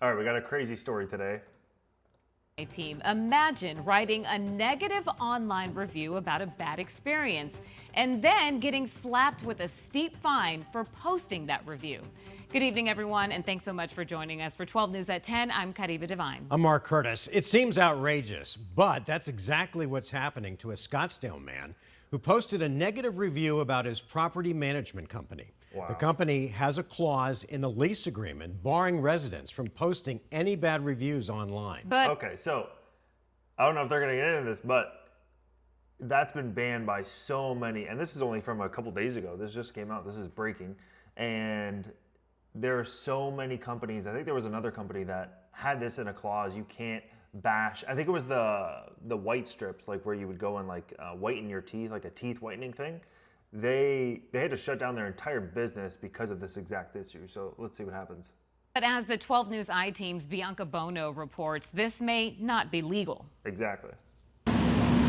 All right, we got a crazy story today. Team, imagine writing a negative online review about a bad experience and then getting slapped with a steep fine for posting that review. Good evening, everyone, and thanks so much for joining us for 12 News at 10. I'm Kariba Devine. I'm Mark Curtis. It seems outrageous, but that's exactly what's happening to a Scottsdale man who posted a negative review about his property management company. Wow. The company has a clause in the lease agreement barring residents from posting any bad reviews online. But Okay, so I don't know if they're going to get into this, but that's been banned by so many. And this is only from a couple days ago. This just came out. This is breaking. And there are so many companies. I think there was another company that had this in a clause. You can't bash. I think it was the white strips, like where you would go and like whiten your teeth, like a teeth whitening thing. They had to shut down their entire business because of this exact issue. So let's see what happens. But as the 12 News I-Team's Bianca Bono reports, this may not be legal. Exactly.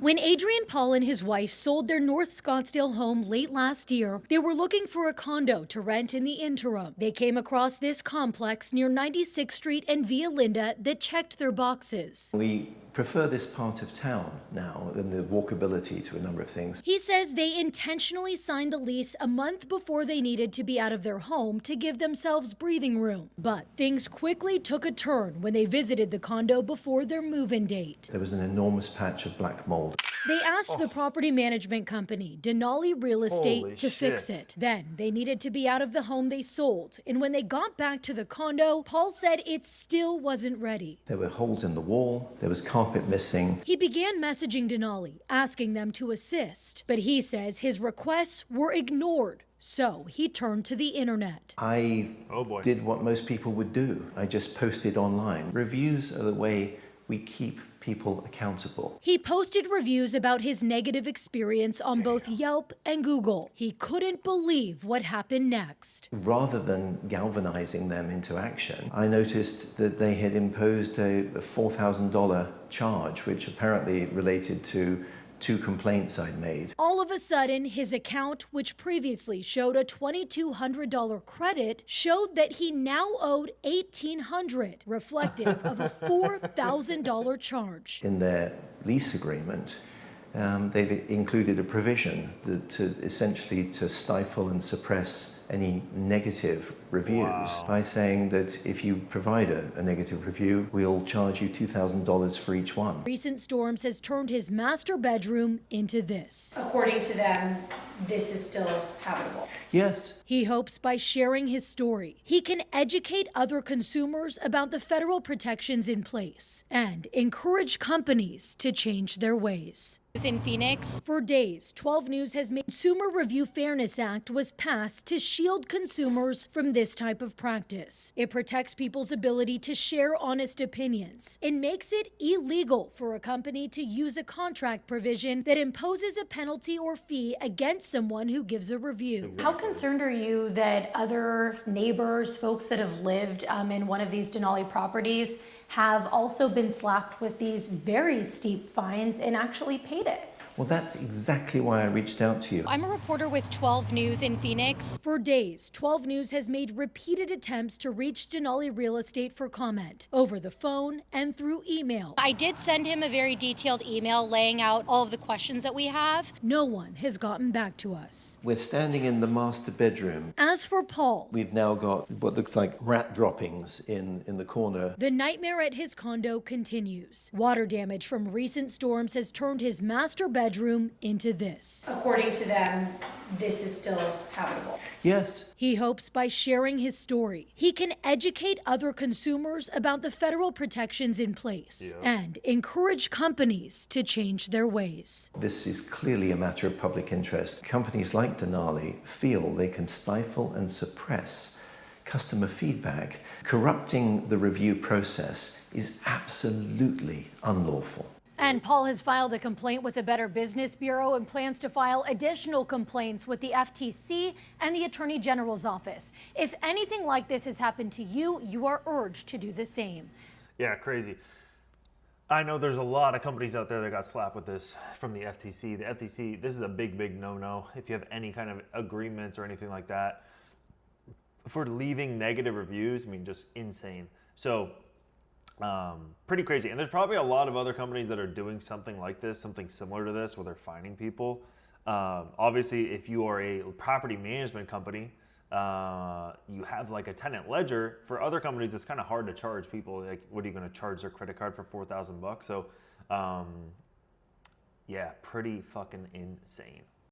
When Adrian Paul and his wife sold their North Scottsdale home late last year, they were looking for a condo to rent in the interim. They came across this complex near 96th Street and Via Linda that checked their boxes. We prefer this part of town now and the walkability to a number of things. He says they intentionally signed the lease a month before they needed to be out of their home to give themselves breathing room. But things quickly took a turn when they visited the condo before their move-in date. There was an enormous patch of black mold. They asked the property management company, Denali Real Estate, Holy to fix shit. it. Then they needed to be out of the home they sold. And when they got back to the condo, Paul said it still wasn't ready. There were holes in the wall, there was carpet missing. He began messaging Denali, asking them to assist. But he says his requests were ignored. So he turned to the internet. I Oh boy. did what most people would do. I just posted online. Reviews are the way we keep people accountable. He posted reviews about his negative experience on both Yelp and Google. He couldn't believe what happened next. Rather than galvanizing them into action, I noticed that they had imposed a $4,000 charge, which apparently related to 2 complaints I'd made. All of a sudden, his account, which previously showed a $2,200 credit, showed that he now owed $1,800, reflective of a $4,000 charge. In their lease agreement, they've included a provision to essentially to stifle and suppress any negative reviews by saying that if you provide a negative review, we'll charge you $2,000 for each one. Recent storms has turned his master bedroom into this. According to them, this is still habitable. Yes. He hopes by sharing his story, he can educate other consumers about the federal protections in place and encourage companies to change their ways. In Phoenix, For days, 12 News has made Consumer Review Fairness Act was passed to shield consumers from this type of practice. It protects people's ability to share honest opinions. It makes it illegal for a company to use a contract provision that imposes a penalty or fee against someone who gives a review. how concerned are you that other neighbors, folks that have lived in one of these Denali properties, have also been slapped with these very steep fines and actually paid it? Well, that's exactly why I reached out to you. I'm a reporter with 12 News in Phoenix. For days, 12 News has made repeated attempts to reach Denali Real Estate for comment over the phone and through email. I did send him a very detailed email laying out all of the questions that we have. No one has gotten back to us. We're standing in the master bedroom. As for Paul, We've now got what looks like rat droppings in the corner. the nightmare at his condo continues. Water damage from recent storms has turned his master bedroom into this. According to them, this is still habitable. Yes. He hopes by sharing his story, he can educate other consumers about the federal protections in place and encourage companies to change their ways. This is clearly a matter of public interest. Companies like Denali feel they can stifle and suppress customer feedback. Corrupting the review process is absolutely unlawful. And Paul has filed a complaint with the Better Business Bureau and plans to file additional complaints with the FTC and the Attorney General's office. If anything like this has happened to you, you are urged to do the same. Yeah, crazy. I know there's a lot of companies out there that got slapped with this from the FTC. The FTC, this is a big, big no-no. If you have any kind of agreements or anything like that, for leaving negative reviews, I mean, just insane. So pretty crazy. And there's probably a lot of other companies that are doing something like this, something similar to this, where they're finding people. Obviously, if you are a property management company, you have like a tenant ledger. For other companies, it's kind of hard to charge people. Like, what are you going to charge their credit card for $4,000? So, yeah, pretty fucking insane.